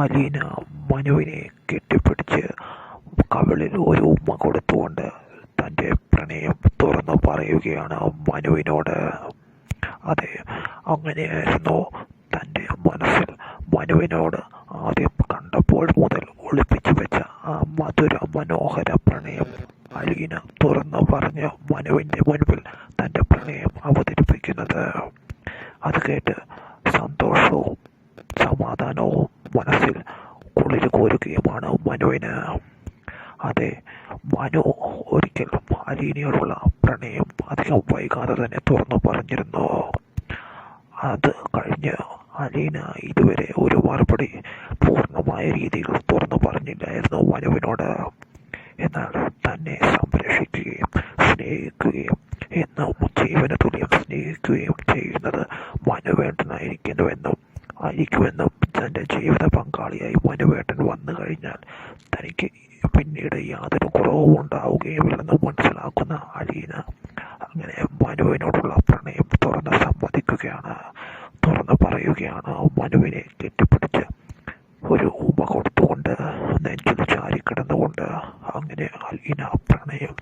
അലീന മനുവിനെ കെട്ടിപ്പിടിച്ച് കവിളിൽ ഒരു ഉമ്മ കൊടുത്തുകൊണ്ട് തൻ്റെ പ്രണയം തുറന്നു പറയുകയാണ് മനുവിനോട്. അതെ, അങ്ങനെയായിരുന്നു തൻ്റെ മനസ്സിൽ മനുവിനോട് ആദ്യം കണ്ടപ്പോൾ മുതൽ ഒളിപ്പിച്ചു വെച്ച ആ മധുര മനോഹര പ്രണയം അലീന തുറന്നു പറഞ്ഞ് മനുവിൻ്റെ മുൻപിൽ തൻ്റെ പ്രണയം അവതരിപ്പിക്കുന്നത്. അത് കേട്ട് സന്തോഷവും സമാധാനവും മനസ്സിൽ കുളിര് കോരുകയുമാണ് മനുവിന്. അതെ, മനു ഒരിക്കലും അലീനയോടുള്ള പ്രണയം അധികം വൈകാതെ തന്നെ തുറന്നു പറഞ്ഞിരുന്നു. അത് കഴിഞ്ഞ് അലീന ഇതുവരെ ഒരു മറുപടി പൂർണ്ണമായ രീതിയിൽ തുറന്നു പറഞ്ഞില്ലായിരുന്നു മനുവിനോട്. എന്നാൽ തന്നെ സംരക്ഷിക്കുകയും സ്നേഹിക്കുകയും എന്നും ജീവന തുല്യം സ്നേഹിക്കുകയും ചെയ്യുന്നത് മനുവേട്ടനായിരിക്കുന്നുവെന്നും ആയിരിക്കുമെന്നും തൻ്റെ ജീവിത പങ്കാളിയായി മനുവേട്ടൻ വന്നു കഴിഞ്ഞാൽ തനിക്ക് പിന്നീട് യാതൊരു കുറവും ഉണ്ടാവുകയുമില്ലെന്ന് മനസ്സിലാക്കുന്ന അലീന അങ്ങനെ മനുവിനോടുള്ള പ്രണയം തുറന്ന് പറയുകയാണ്. മനുവിനെ കെട്ടിപ്പിടിച്ച് ഒരു ഉമ്മ കൊടുത്തുകൊണ്ട് നെഞ്ചിൽ ചാരിക്കിടന്നുകൊണ്ട് അങ്ങനെ അലീന പ്രണയം